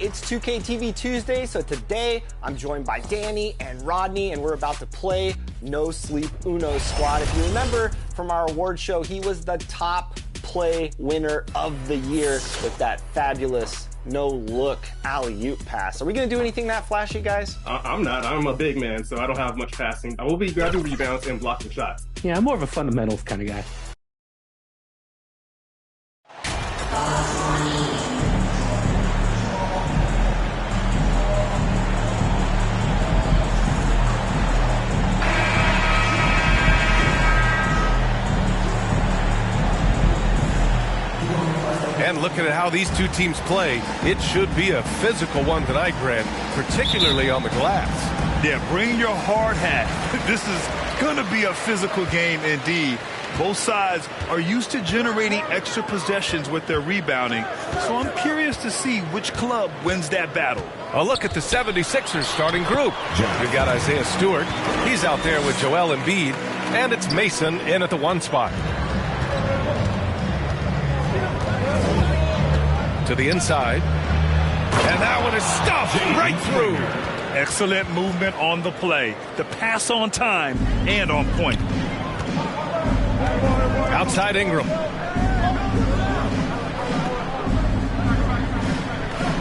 it's 2K TV Tuesday, so today I'm joined by Danny and Rodney, and we're about to play No Sleep Uno Squad. If you remember from our award show, he was the top play winner of the year with that fabulous no-look alley-oop pass. Are we going to do anything that flashy, guys? I'm not. I'm a big man, so I don't have much passing. I will be grabbing rebounds and blocking shots. Yeah, I'm more of a fundamentals kind of guy. And looking at how these two teams play, it should be a physical one tonight, Grant, particularly on the glass. Yeah, bring your hard hat. This is going to be a physical game indeed. Both sides are used to generating extra possessions with their rebounding, so I'm curious to see which club wins that battle. A look at the 76ers starting group. You've got Isaiah Stewart. He's out there with Joel Embiid, and it's Mason in at the 1 spot. To the inside, and that one is stuffed right through. Excellent movement on the play. The pass on time and on point. Outside Ingram.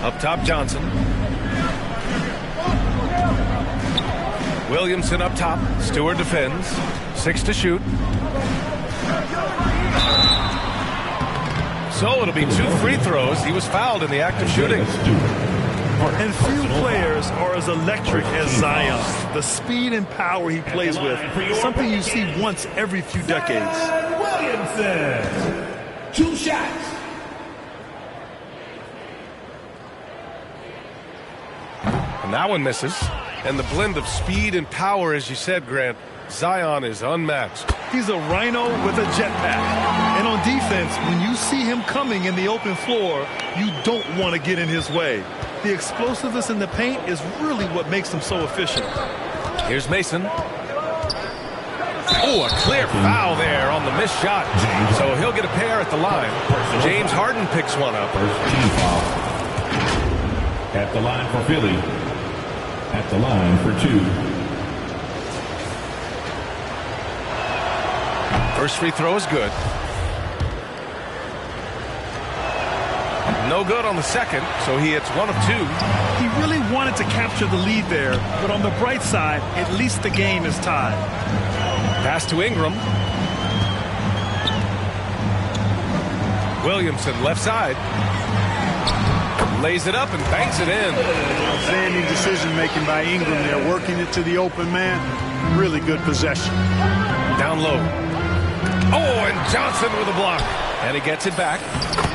Up top Johnson. Williamson up top. Stewart defends. 6 to shoot. So it'll be 2 free throws. He was fouled in the act of shooting. And few players are as electric as Zion. The speed and power he plays with is something you see once every few decades. Williamson, 2 shots. And that one misses. And the blend of speed and power, as you said, Grant, Zion is unmatched. He's a rhino with a jetpack. And on defense, when you see him coming in the open floor, you don't want to get in his way. The explosiveness in the paint is really what makes him so efficient. Here's Mason. Oh, a clear foul there on the missed shot. So he'll get a pair at the line. James Harden picks one up. Team foul. At the line for Philly. At the line for 2. First free throw is good. No good on the second, so he hits 1 of 2. He really wanted to capture the lead there, but on the bright side, at least the game is tied. Pass to Ingram. Williamson left side. Lays it up and banks it in. Outstanding decision-making by Ingram there, working it to the open man. Really good possession. Down low. Oh, and Johnson with a block. And he gets it back.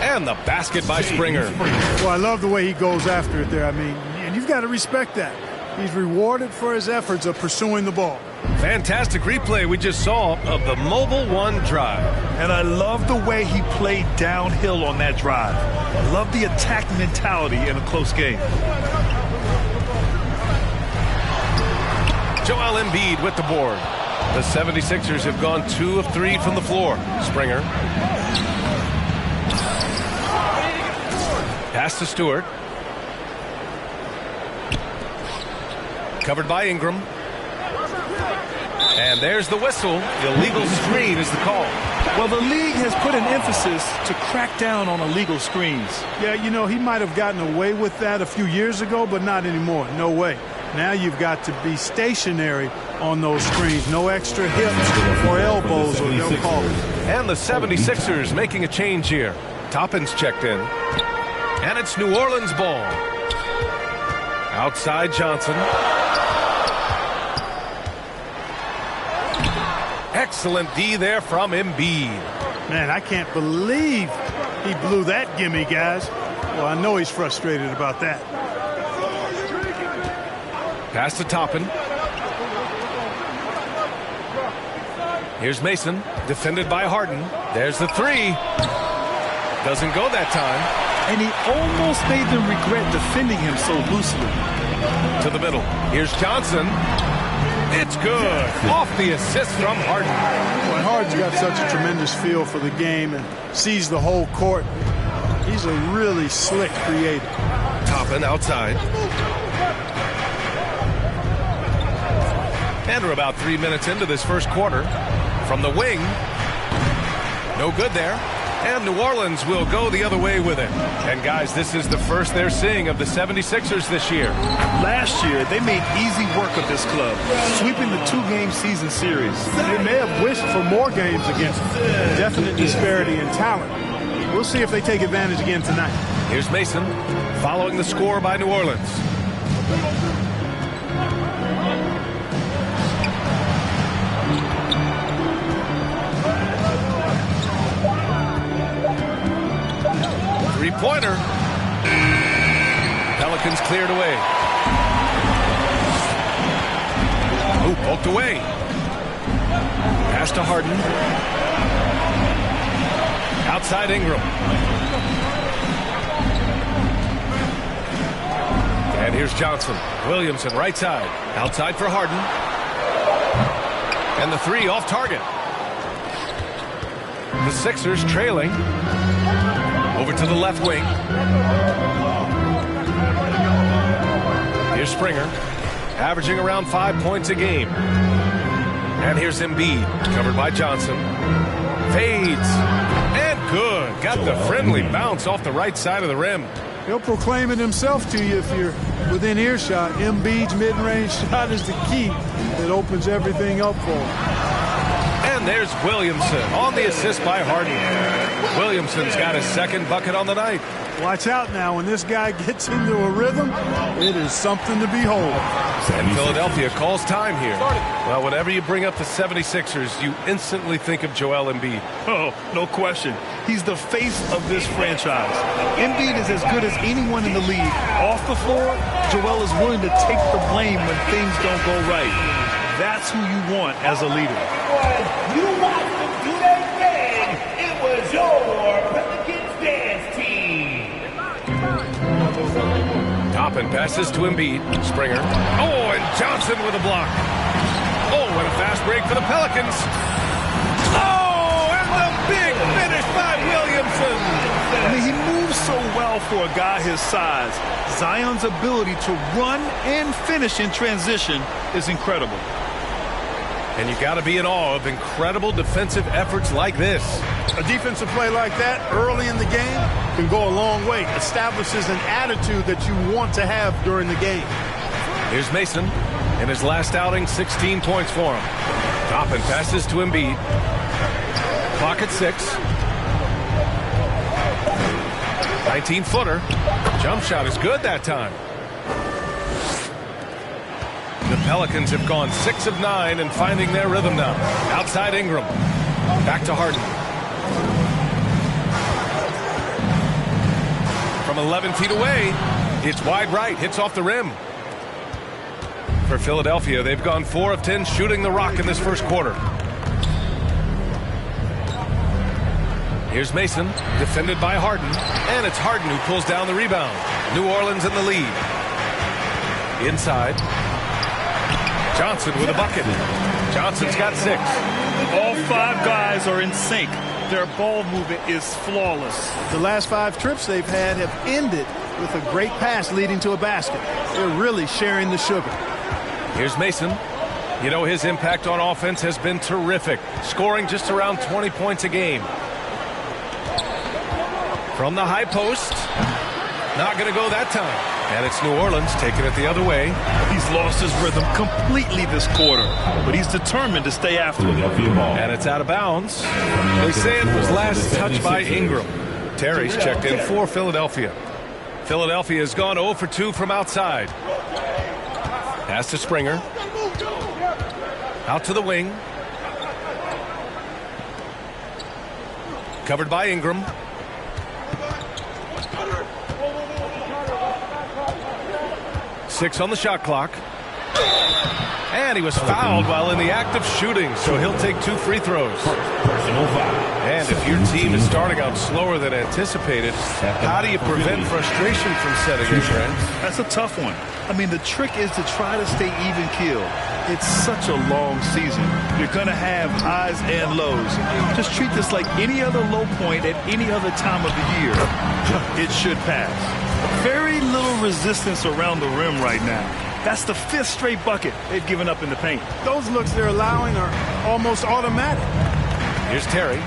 And the basket by Springer. Well, I love the way he goes after it there. I mean, and you've got to respect that. He's rewarded for his efforts of pursuing the ball. Fantastic replay we just saw of the Mobile One drive. And I love the way he played downhill on that drive. I love the attack mentality in a close game. Joel Embiid with the board. The 76ers have gone 2 of 3 from the floor. Springer. Pass to Stewart. Covered by Ingram. And there's the whistle. Illegal screen is the call. Well, the league has put an emphasis to crack down on illegal screens. Yeah, you know, he might have gotten away with that a few years ago, but not anymore. No way. Now you've got to be stationary on those screens. No extra hips or elbows or they'll call it. And the 76ers making a change here. Toppin's checked in. And it's New Orleans ball. Outside Johnson. Excellent D there from Embiid. Man, I can't believe he blew that gimme, guys. Well, I know he's frustrated about that. Pass to Toppin. Here's Mason, defended by Harden. There's the 3. Doesn't go that time. And he almost made them regret defending him so loosely. To the middle. Here's Johnson. It's good. Off the assist from Harden. Well, Harden's got such a tremendous feel for the game and sees the whole court. He's a really slick creator. Toppin outside. And we're about 3 minutes into this first quarter. From the wing. No good there. And New Orleans will go the other way with it. And guys, this is the first they're seeing of the 76ers this year. Last year, they made easy work of this club, sweeping the 2-game season series. They may have wished for more games against them. Definite disparity in talent. We'll see if they take advantage again tonight. Here's Mason following the score by New Orleans. Three-pointer. Pelicans cleared away. Ooh, poked away. Pass to Harden. Outside Ingram. And here's Johnson. Williamson right side. Outside for Harden. And the three off target. The Sixers trailing. Over to the left wing. Here's Springer, averaging around 5 points a game. And here's Embiid, covered by Johnson. Fades. And good. Got the friendly bounce off the right side of the rim. He'll proclaim it himself to you if you're within earshot. Embiid's mid-range shot is the key that opens everything up for him. And there's Williamson on the assist by Harden. Williamson's got his second bucket on the night. Watch out now. When this guy gets into a rhythm, it is something to behold. And Philadelphia calls time here. Well, whenever you bring up the 76ers, you instantly think of Joel Embiid. Oh, no question. He's the face of this franchise. Embiid is as good as anyone in the league. Off the floor, Joel is willing to take the blame when things don't go right. That's who you want as a leader. You watched them do their thing. It was your Pelicans dance team. Toppin passes to Embiid. Springer. Oh, and Johnson with a block. Oh, and a fast break for the Pelicans. Oh, and the big finish by Williamson. I mean, he moves so well for a guy his size. Zion's ability to run and finish in transition is incredible. And you got to be in awe of incredible defensive efforts like this. A defensive play like that early in the game can go a long way. Establishes an attitude that you want to have during the game. Here's Mason. In his last outing, 16 points for him. Toppin passes to Embiid. Clock at 6. 19-footer. Jump shot is good that time. The Pelicans have gone 6 of 9 and finding their rhythm now. Outside Ingram. Back to Harden. From 11 feet away, it's wide right. Hits off the rim. For Philadelphia, they've gone 4 of 10 shooting the rock in this first quarter. Here's Mason, defended by Harden. And it's Harden who pulls down the rebound. New Orleans in the lead. Inside. Johnson with a bucket. Johnson's got 6. All 5 guys are in sync. Their ball movement is flawless. The last 5 trips they've had have ended with a great pass leading to a basket. They're really sharing the sugar. Here's Mason. You know, his impact on offense has been terrific, scoring just around 20 points a game. From the high post. Not going to go that time. And it's New Orleans taking it the other way. He's lost his rhythm completely this quarter, but he's determined to stay after it. And it's out of bounds. They say it was last touched by Ingram. Terry's checked in for Philadelphia. Philadelphia has gone 0 for 2 from outside. Pass to Springer. Out to the wing. Covered by Ingram. Six on the shot clock. And he was fouled while in the act of shooting, so he'll take 2 free throws. Personal foul. And if your team is starting out slower than anticipated, how do you prevent frustration from setting in, Trent? That's a tough one. I mean, the trick is to try to stay even keel. It's such a long season. You're going to have highs and lows. Just treat this like any other low point at any other time of the year. It should pass. Very little resistance around the rim right now. That's the 5th straight bucket they've given up in the paint. Those looks they're allowing are almost automatic. Here's Terry.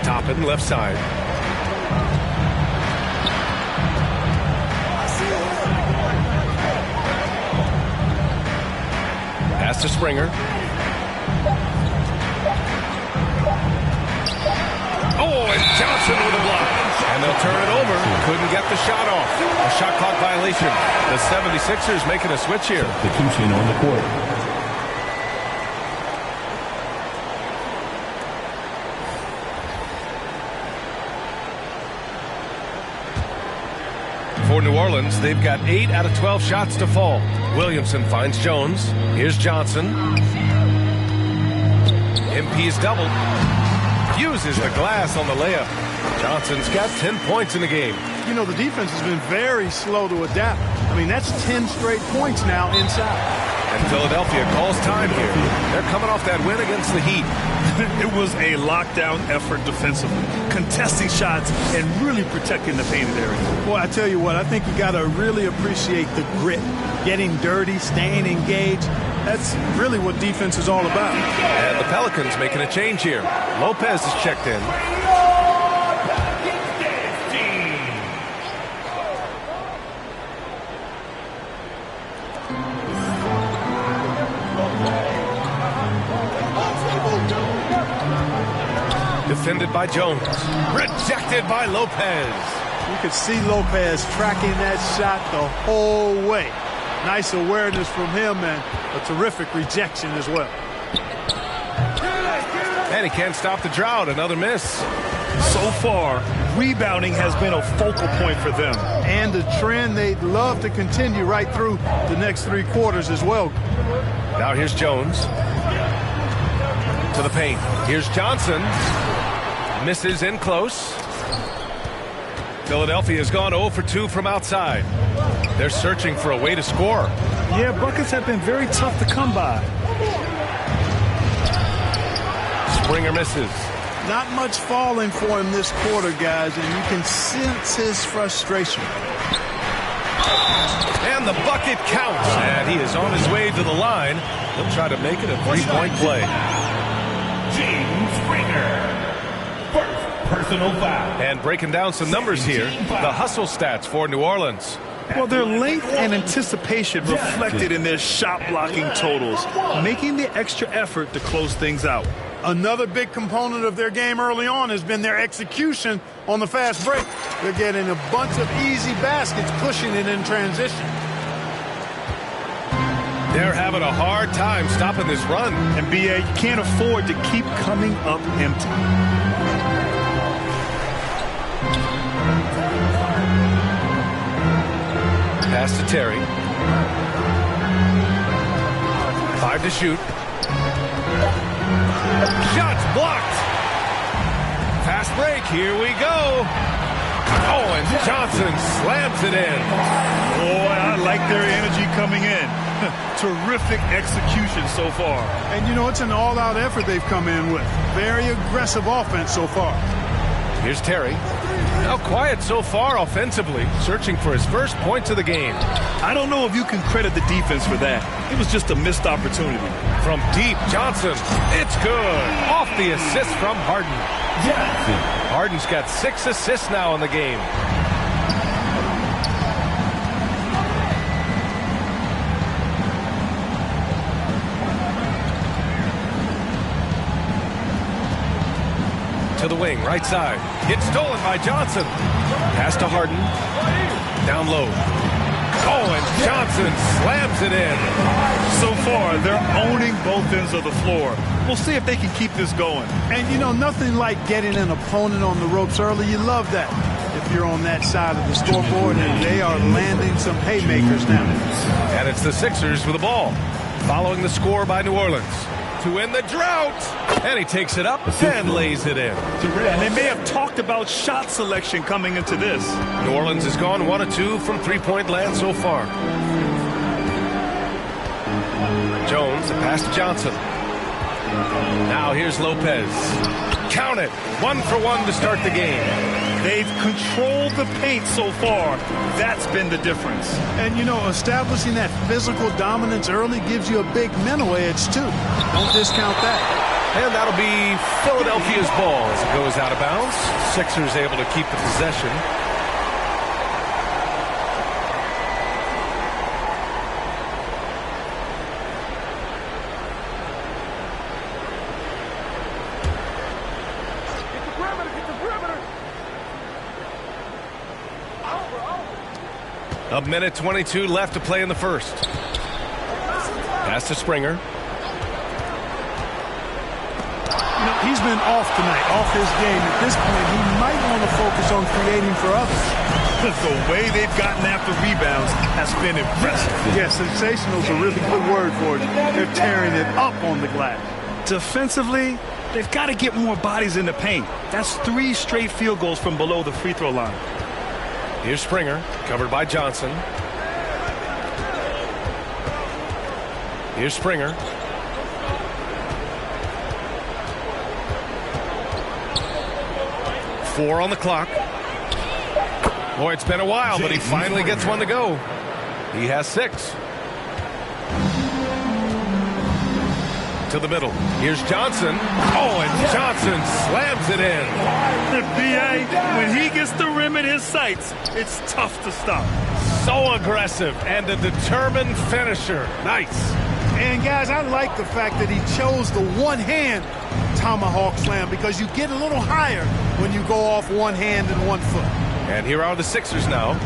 Toppin, left side. Pass to Springer. Oh, and Johnson with a block. And they'll turn it over. Couldn't get the shot off. A shot clock violation. The 76ers making a switch here. Substitution on the court. For New Orleans, they've got 8 out of 12 shots to fall. Williamson finds Jones. Here's Johnson. MP's doubled. Uses the glass on the layup. Johnson's got 10 points in the game. You know, the defense has been very slow to adapt. I mean, that's 10 straight points now inside. And Philadelphia calls time here. They're coming off that win against the Heat. It was a lockdown effort defensively, contesting shots and really protecting the painted area. Boy, I tell you what, I think you got to really appreciate the grit, getting dirty, staying engaged. That's really what defense is all about. And the Pelicans making a change here. Lopez is checked in. Defended by Jones. Rejected by Lopez. You could see Lopez tracking that shot the whole way. Nice awareness from him and a terrific rejection as well. And he can't stop the drought. Another miss. So far, rebounding has been a focal point for them. And a trend they'd love to continue right through the next 3 quarters as well. Now here's Jones. To the paint. Here's Johnson. Misses in close. Philadelphia has gone 0 for 2 from outside. They're searching for a way to score. Yeah, buckets have been very tough to come by. Springer misses. Not much falling for him this quarter, guys, and you can sense his frustration. And the bucket counts. And he is on his way to the line. He'll try to make it a 3-point play. James Springer. First personal foul. And breaking down some numbers here, the hustle stats for New Orleans. Well, their length and anticipation reflected in their shot blocking totals, making the extra effort to close things out. Another big component of their game early on has been their execution on the fast break. They're getting a bunch of easy baskets, pushing it in transition. They're having a hard time stopping this run. And B.A., you can't afford to keep coming up empty. Pass to Terry. 5 to shoot. Shots blocked. Fast break. Here we go. Oh, and Johnson slams it in. Boy, I like their energy coming in. Terrific execution so far. And, you know, it's an all-out effort they've come in with. Very aggressive offense so far. Here's Terry. Now quiet so far offensively, searching for his first points of the game. I don't know if you can credit the defense for that. It was just a missed opportunity. From deep, Johnson. It's good. Off the assist from Harden. Harden's got 6 assists now in the game. To the wing, right side. It's stolen by Johnson. Pass to Harden. Down low. Oh, and Johnson slams it in. So far, they're owning both ends of the floor. We'll see if they can keep this going. And, you know, nothing like getting an opponent on the ropes early. You love that. if you're on that side of the scoreboard, and they are landing some haymakers now. And it's the Sixers with the ball, following the score by New Orleans. To end the drought, and he takes it up and lays it in. And they may have talked about shot selection coming into this. New Orleans has gone 1 of 2 from three-point land so far. Jones, a pass to Johnson. Now here's Lopez. Count it. 1 for 1 to start the game. They've controlled the paint so far. That's been the difference. And, you know, establishing that physical dominance early gives you a big mental edge, too. Don't discount that. And that'll be Philadelphia's ball as it goes out of bounds. Sixers able to keep the possession. A minute 22 left to play in the first. Pass to Springer. You know, he's been off tonight, off his game. At this point, he might want to focus on creating for others. The way they've gotten after rebounds has been impressive. Yeah, sensational is a really good word for it. They're tearing it up on the glass. Defensively, they've got to get more bodies in the paint. That's 3 straight field goals from below the free throw line. Here's Springer, covered by Johnson. Here's Springer. Four on the clock. Boy, it's been a while, but he finally gets one to go. He has 6. To the middle. Here's Johnson. Oh, and Johnson slams it in. The BA, when he gets the rim in his sights, it's tough to stop. So aggressive and a determined finisher. Nice. And, guys, I like the fact that he chose the one-hand tomahawk slam because you get a little higher when you go off one hand and 1 foot. And here are the Sixers now,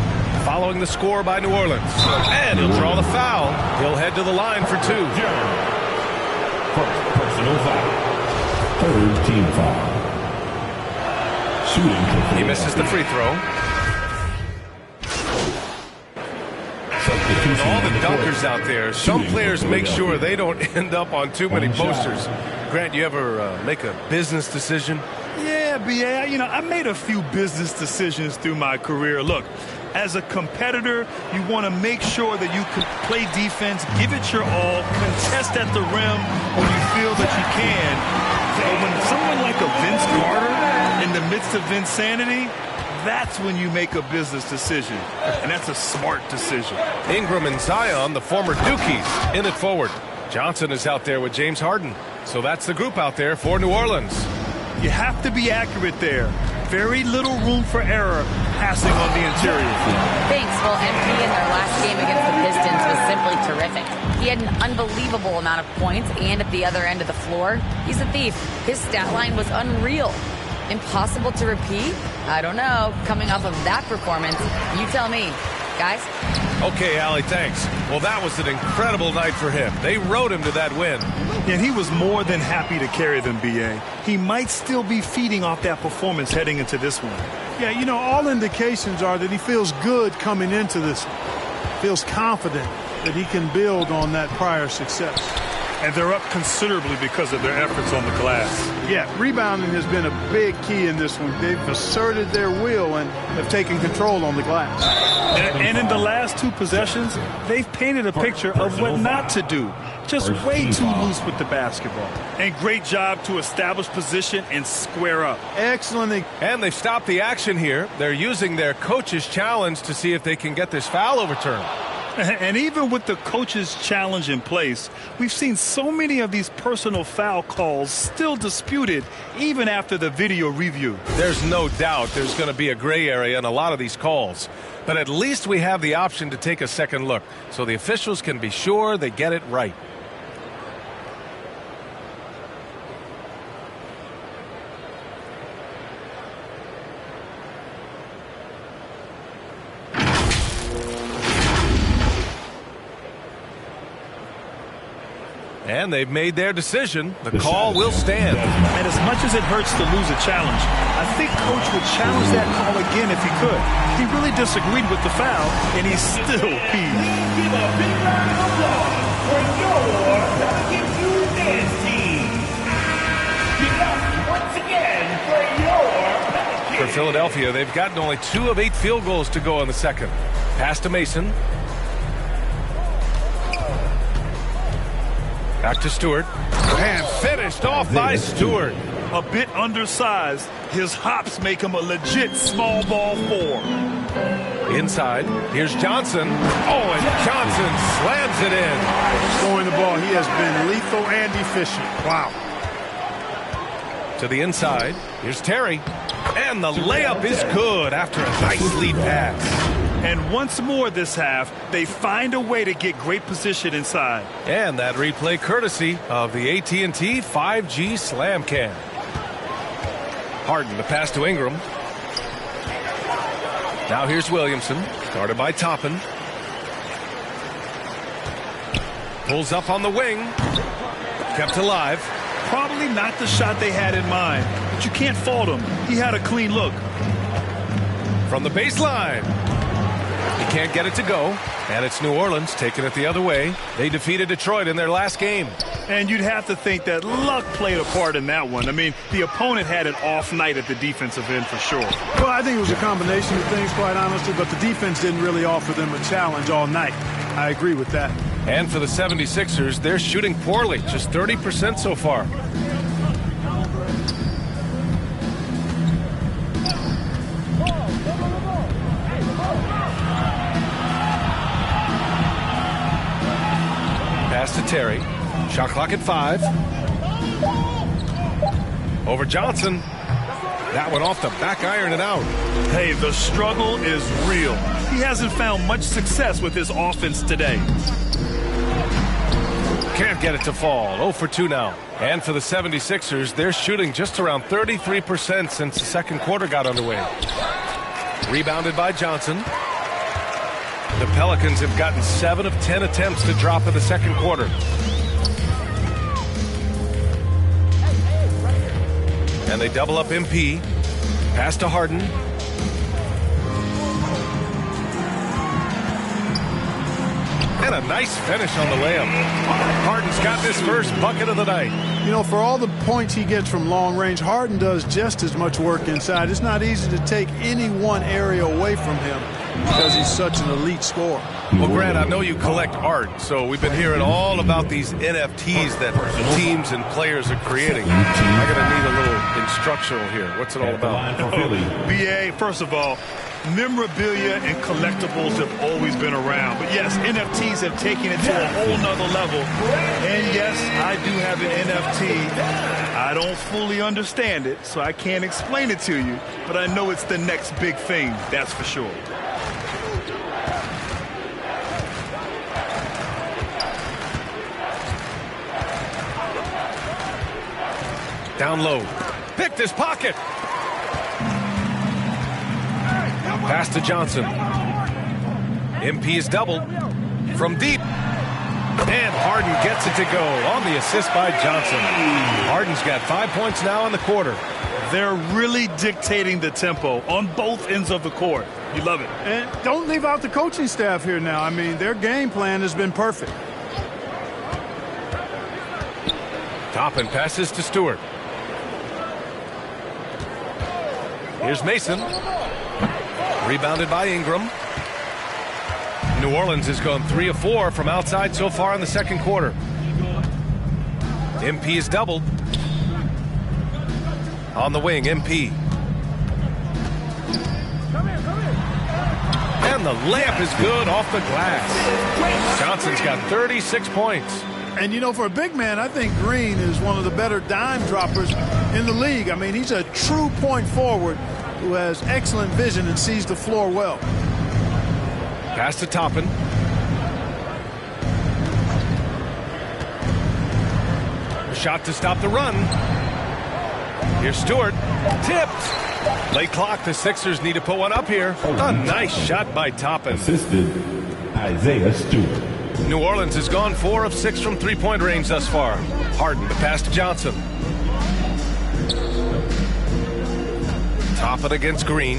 following the score by New Orleans. And he'll draw the foul. He'll head to the line for 2. Personal foul. 3rd team foul. Shooting. He misses the free throw. All the dunkers out there, some players make sure they don't end up on too many posters. Grant, you ever make a business decision? Yeah, BA, you know, I made a few business decisions through my career. Look, as a competitor, you want to make sure that you can play defense, give it your all, contest at the rim when you feel that you can. But when someone like a Vince Carter in the midst of insanity, that's when you make a business decision. And that's a smart decision. Ingram and Zion, the former Dukies, in it forward. Johnson is out there with James Harden. So that's the group out there for New Orleans. You have to be accurate there. Very little room for error passing on the interior. Thanks. Well, MP in their last game against the Pistons was simply terrific. He had an unbelievable amount of points, and at the other end of the floor, he's a thief. His stat line was unreal. Impossible to repeat? I don't know. Coming off of that performance, you tell me. Guys? Okay, Allie, thanks. Well, that was an incredible night for him. They rode him to that win. And he was more than happy to carry them, BA. He might still be feeding off that performance heading into this one. Yeah, you know, all indications are that he feels good coming into this one. Feels confident that he can build on that prior success. And they're up considerably because of their efforts on the glass. Yeah, rebounding has been a big key in this one. They've asserted their will and have taken control on the glass. And in the last 2 possessions, they've painted a picture of what not to do. Just way too loose with the basketball. And great job to establish position and square up. Excellent. And they've stopped the action here. They're using their coach's challenge to see if they can get this foul overturned. And even with the coach's challenge in place, we've seen so many of these personal foul calls still disputed even after the video review. There's no doubt there's going to be a gray area in a lot of these calls. But at least we have the option to take a second look so the officials can be sure they get it right. And they've made their decision. The call will stand. And as much as it hurts to lose a challenge, I think Coach would challenge that call again if he could. He really disagreed with the foul, and he's still peeved. Give a big round of applause for your Pelicans dance team. Give it up once again for your Pelicans. For Philadelphia, they've gotten only 2 of 8 field goals to go in the second. Pass to Mason. Back to Stewart. And finished off by Stewart. A bit undersized, his hops make him a legit small ball 4. Inside, here's Johnson. Oh, and Johnson slams it in. Scoring the ball, he has been lethal and efficient. Wow. To the inside, here's Terry. And the layup is good after a nice lead pass. And once more this half, they find a way to get great position inside. And that replay courtesy of the AT&T 5G Slam Cam. Harden, the pass to Ingram. Now here's Williamson, guarded by Toppin. Pulls up on the wing. Kept alive. Probably not the shot they had in mind, but you can't fault him. He had a clean look. From the baseline. He can't get it to go, and it's New Orleans taking it the other way. They defeated Detroit in their last game. And you'd have to think that luck played a part in that one. I mean, the opponent had an off night at the defensive end for sure. Well, I think it was a combination of things, quite honestly, but the defense didn't really offer them a challenge all night. I agree with that. And for the 76ers, they're shooting poorly, just 30% so far. Pass to Terry. Shot clock at 5. Over Johnson. That one off the back iron and out. Hey, the struggle is real. He hasn't found much success with his offense today. Can't get it to fall. 0 for 2 now. And for the 76ers, they're shooting just around 33% since the second quarter got underway. Rebounded by Johnson. The Pelicans have gotten 7 of 10 attempts to drop in the second quarter. And they double up MP. Pass to Harden. And a nice finish on the layup. Harden's got this first bucket of the night. You know, for all the points he gets from long range, Harden does just as much work inside. It's not easy to take any one area away from him because he's such an elite scorer. Well, Grant, I know you collect art, so we've been hearing all about these NFTs that teams and players are creating. I'm going to need a little instructional here. What's it all about? BA, first of all, memorabilia and collectibles have always been around. But yes, NFTs have taken it to a whole nother level. And yes, I do have an NFT. I don't fully understand it, so I can't explain it to you. But I know it's the next big thing, that's for sure. Down low. Picked his pocket. Pass to Johnson. MP is doubled from deep. And Harden gets it to go on the assist by Johnson. Harden's got 5 points now in the quarter. They're really dictating the tempo on both ends of the court. You love it. And don't leave out the coaching staff here now. I mean, their game plan has been perfect. Toppin passes to Stewart. Here's Mason. Rebounded by Ingram. New Orleans has gone 3 of 4 from outside so far in the second quarter. MP is doubled. On the wing, MP. And the layup is good off the glass. Johnson's got 36 points. And, you know, for a big man, I think Green is one of the better dime droppers in the league. I mean, he's a true point forward who has excellent vision and sees the floor well. Pass to Toppin. Shot to stop the run. Here's Stewart. Tipped. Late clock. The Sixers need to put one up here. A nice shot by Toppin. Assisted Isaiah Stewart. New Orleans has gone 4 of 6 from three-point range thus far. Harden, the pass to Johnson. Top it against Green.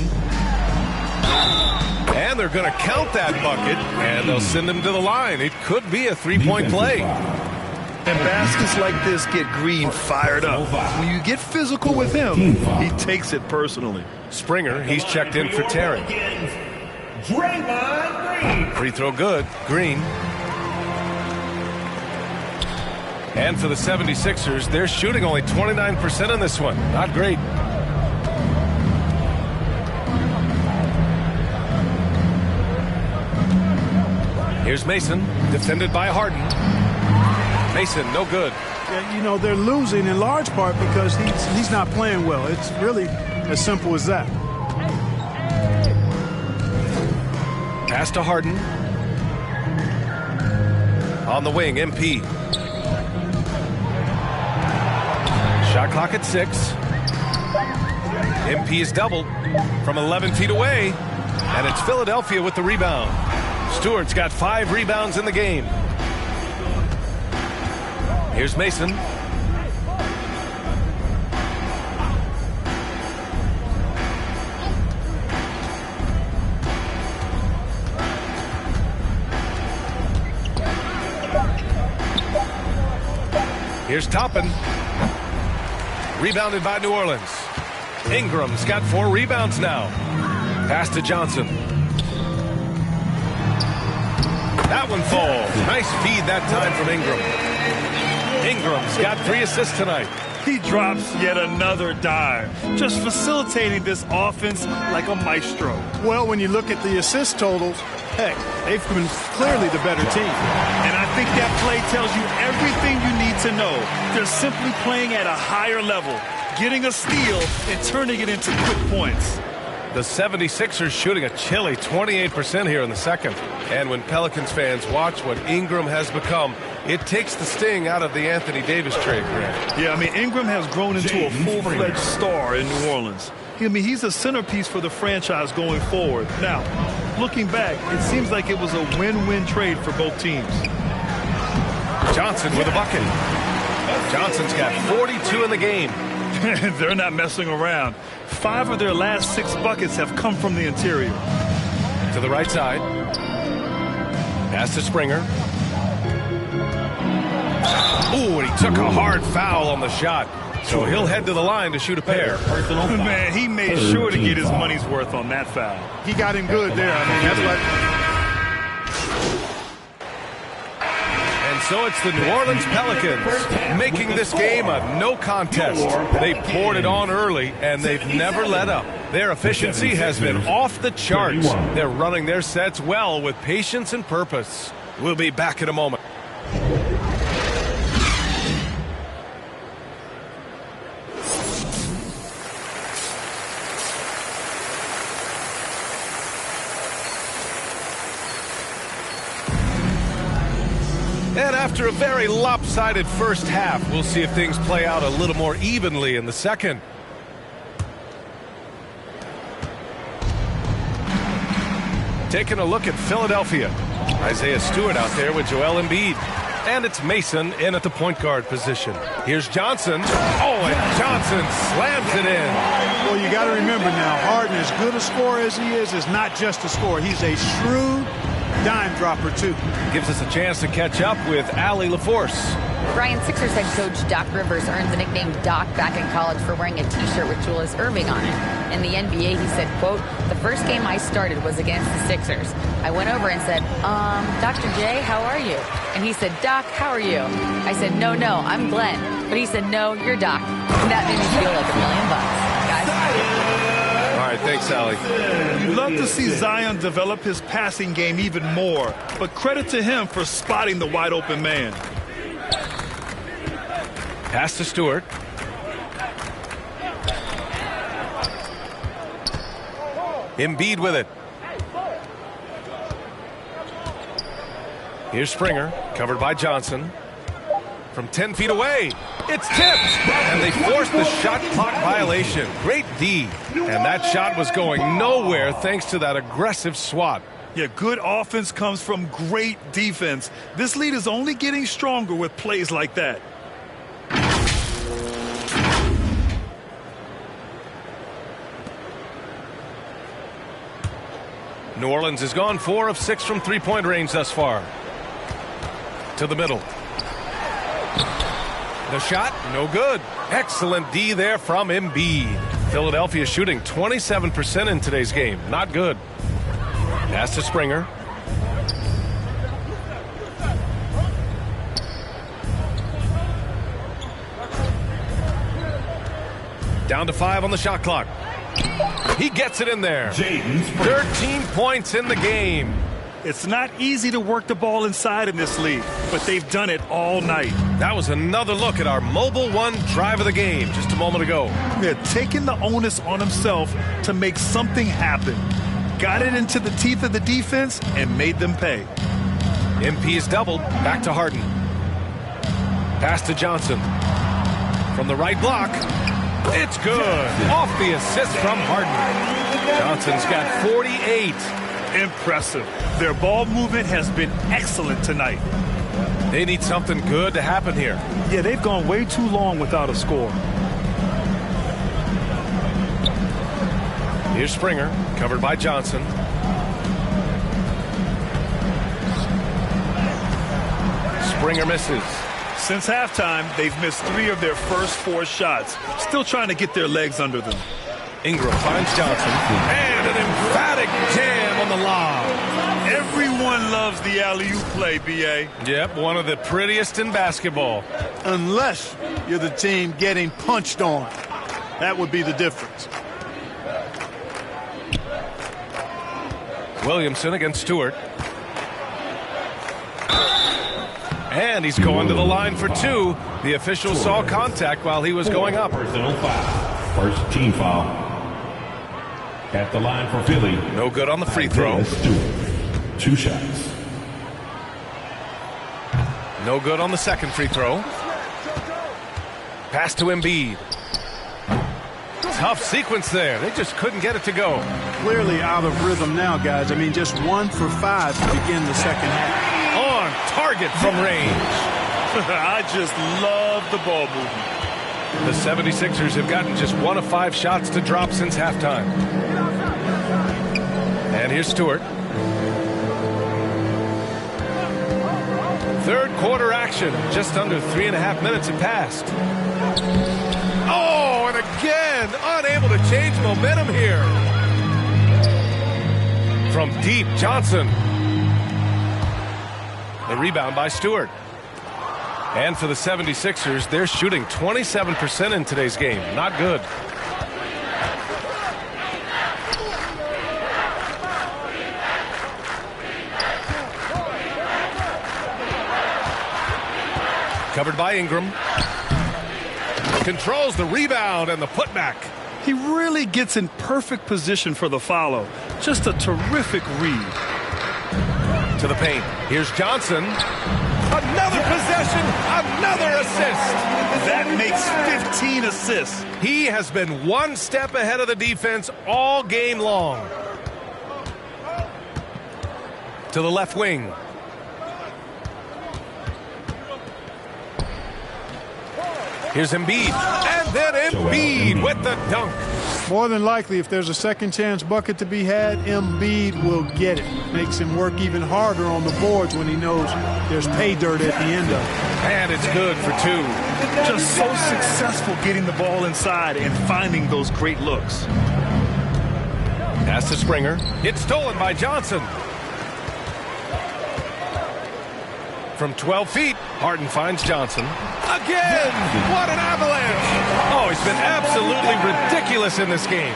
And they're going to count that bucket, and they'll send him to the line. It could be a three-point play. And baskets like this get Green fired up. When you get physical with him, he takes it personally. Springer, he's checked in for Terry. Draymond Green. Free throw good. Green. And for the 76ers, they're shooting only 29% in this one. Not great. Here's Mason, defended by Harden. Mason, no good. Yeah, you know, they're losing in large part because he's not playing well. It's really as simple as that. Pass to Harden. On the wing, MP. Shot clock at 6. MP is doubled from 11 feet away. And it's Philadelphia with the rebound. Stewart's got 5 rebounds in the game. Here's Mason. Here's Toppin. Rebounded by New Orleans. Ingram's got 4 rebounds now. Pass to Johnson. That one falls. Nice feed that time from Ingram. Ingram's got 3 assists tonight. He drops yet another dime, just facilitating this offense like a maestro. Well, when you look at the assist totals, hey, they've been clearly the better team. And I think that play tells you everything you need to know. They're simply playing at a higher level, getting a steal and turning it into quick points. The 76ers shooting a chilly 28% here in the second. And when Pelicans fans watch what Ingram has become, it takes the sting out of the Anthony Davis trade, Grant. Yeah, I mean, Ingram has grown into a full-fledged star in New Orleans. I mean, he's a centerpiece for the franchise going forward. Now, looking back, it seems like it was a win-win trade for both teams. Johnson with a bucket. Johnson's got 42 in the game. They're not messing around. 5 of their last 6 buckets have come from the interior. To the right side. Pass to Springer. Ooh, and he took a hard foul on the shot. So he'll head to the line to shoot a pair. Man, he made sure to get his money's worth on that foul. He got him good there. I mean, that's what... So it's the New Orleans Pelicans making this game a no contest. They poured it on early, and they've never let up. Their efficiency has been off the charts. They're running their sets well with patience and purpose. We'll be back in a moment. And after a very lopsided first half, we'll see if things play out a little more evenly in the second. Taking a look at Philadelphia. Isaiah Stewart out there with Joel Embiid. And it's Mason in at the point guard position. Here's Johnson. Oh, and Johnson slams it in. Well, you got to remember now, Harden, as good a scorer as he is not just a scorer. He's a shrewd dime dropper, too. Gives us a chance to catch up with Allie LaForce. Brian, Sixers head coach Doc Rivers earned the nickname Doc back in college for wearing a T-shirt with Julius Erving on it. In the NBA, he said, quote, "The first game I started was against the Sixers. I went over and said, Dr. J, how are you?" And he said, "Doc, how are you?" I said, no, I'm Glenn." But he said, "No, you're Doc." And that made me feel like $1 million, guys. All right, thanks, Allie. You'd love to see Zion develop his passing game even more, but credit to him for spotting the wide open man. Pass to Stewart. Embiid with it. Here's Springer, covered by Johnson. From 10 feet away, it's tipped, and they forced the shot clock violation. Great D, and that shot was going nowhere thanks to that aggressive swat. Yeah, good offense comes from great defense. This lead is only getting stronger with plays like that. New Orleans has gone 4 of 6 from three-point range thus far. To the middle. The shot, no good. Excellent D there from Embiid. Philadelphia shooting 27% in today's game. Not good. Pass to Springer. Down to 5 on the shot clock. He gets it in there. 13 points in the game. It's not easy to work the ball inside in this league, but they've done it all night. That was another look at our Mobile One drive of the game just a moment ago. They're taking the onus on himself to make something happen. Got it into the teeth of the defense and made them pay. MP is doubled. Back to Harden. Pass to Johnson. From the right block. It's good. Off the assist from Harden. Johnson's got 48. Impressive. Their ball movement has been excellent tonight. They need something good to happen here. Yeah, they've gone way too long without a score. Here's Springer, covered by Johnson. Springer misses. Since halftime, they've missed 3 of their first 4 shots. Still trying to get their legs under them. Ingram finds Johnson. And an emphatic jam on the lob. Everyone loves the alley-oop play, B.A. Yep, one of the prettiest in basketball. Unless you're the team getting punched on. That would be the difference. Williamson against Stewart. And he's going to the line for 2. The official saw contact while he was going up. Personal foul. First team foul. At the line for Philly. No good on the free throw. 2 shots. No good on the second free throw. Pass to Embiid. Tough sequence there. They just couldn't get it to go. Clearly out of rhythm now, guys. I mean, just 1 for 5 to begin the second half. On target from range. I just love the ball movement. The 76ers have gotten just 1 of 5 shots to drop since halftime. And here's Stewart. Third quarter action. Just under 3.5 minutes have passed. Oh, and again, unable to change momentum here. From deep, Johnson. The rebound by Stewart. And for the 76ers, they're shooting 27% in today's game. Not good. Covered by Ingram. Controls the rebound and the putback. He really gets in perfect position for the follow. Just a terrific read. To the paint. Here's Johnson. Another possession, another assist. That makes 15 assists. He has been 1 step ahead of the defense all game long. To the left wing. Here's Embiid. And then Embiid with the dunk. More than likely, if there's a second chance bucket to be had, Embiid will get it. Makes him work even harder on the boards when he knows there's pay dirt at the end of it. And it's good for 2. Just so successful getting the ball inside and finding those great looks. Pass to Springer. It's stolen by Johnson. From 12 feet, Harden finds Johnson. Again! What an avalanche! Oh, he's been absolutely ridiculous in this game.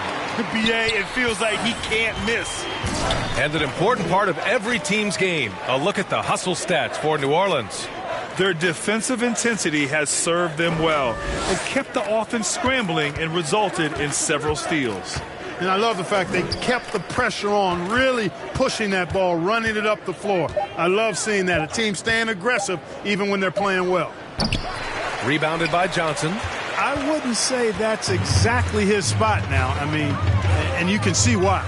BA, it feels like he can't miss. And an important part of every team's game. A look at the hustle stats for New Orleans. Their defensive intensity has served them well. It kept the offense scrambling and resulted in several steals. And I love the fact they kept the pressure on, really pushing that ball, running it up the floor. I love seeing that. A team staying aggressive even when they're playing well. Rebounded by Johnson. I wouldn't say that's exactly his spot now. I mean, and you can see why.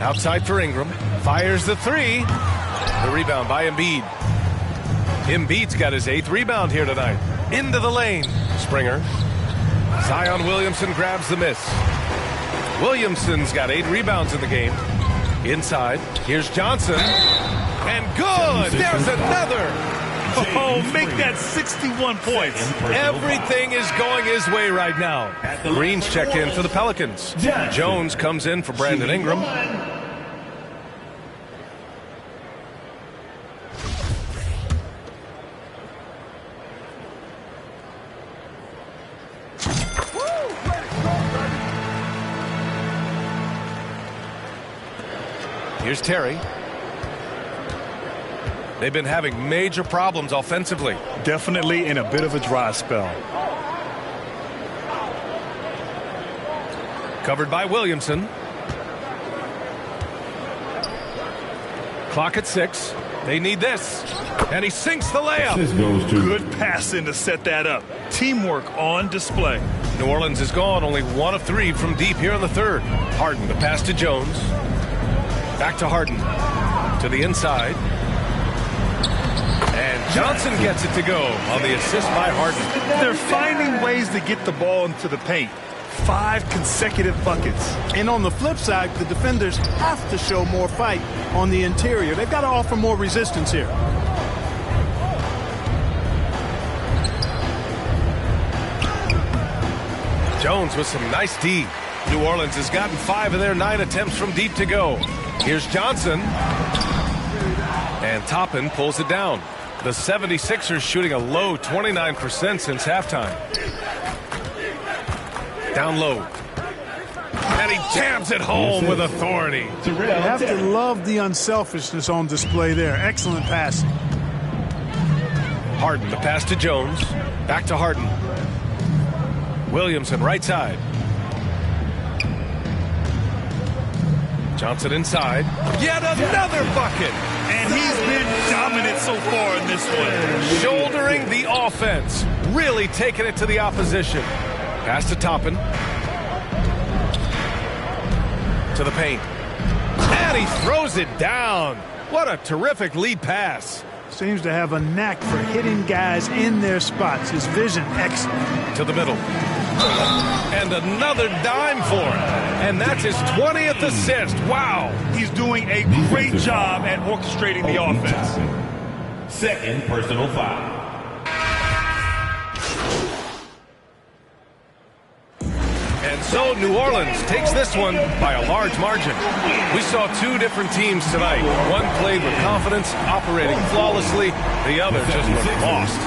Outside for Ingram. Fires the three. The rebound by Embiid. Embiid's got his 8th rebound here tonight. Into the lane. Springer. Zion Williamson grabs the miss. Williamson's got 8 rebounds in the game. Inside. Here's Johnson. And good! There's another! Oh, make that 61 points. Everything is going his way right now. Green's checked in for the Pelicans. Jones comes in for Brandon Ingram. Here's Terry. They've been having major problems offensively. Definitely in a bit of a dry spell. Covered by Williamson. Clock at 6. They need this. And he sinks the layup. This goes to Good passing to set that up. Teamwork on display. New Orleans is gone. Only 1 of 3 from deep here in the 3rd. Harden, the pass to Jones. Back to Harden. To the inside. And Johnson gets it to go on the assist by Harden. They're finding ways to get the ball into the paint. 5 consecutive buckets. And on the flip side, the defenders have to show more fight on the interior. They've got to offer more resistance here. Jones with some nice D. New Orleans has gotten 5 of their 9 attempts from deep to go. Here's Johnson. And Toppin pulls it down. The 76ers shooting a low 29% since halftime. Down low. And he jams it home with authority. You have to love the unselfishness on display there. Excellent passing. Harden, the pass to Jones. Back to Harden. Williamson, right side. Johnson inside. Yet another bucket. And he's been dominant so far in this one. Shouldering the offense. Really taking it to the opposition. Pass to Toppin. To the paint. And he throws it down. What a terrific lead pass. Seems to have a knack for hitting guys in their spots. His vision excellent. To the middle. And another dime for him. And that's his 20th assist. Wow. He's doing a great job at orchestrating the offense. 2nd personal foul. And so New Orleans takes this one by a large margin. We saw 2 different teams tonight. One played with confidence, operating flawlessly. The other just looked lost.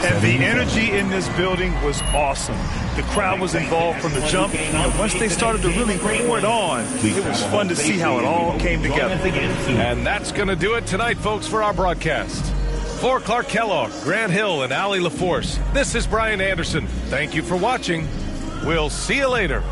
And the energy in this building was awesome. The crowd was involved from the jump, and once they started to really pour it on, it was fun to see how it all came together. And that's going to do it tonight, folks, for our broadcast. For Clark Kellogg, Grant Hill, and Allie LaForce, this is Brian Anderson. Thank you for watching. We'll see you later.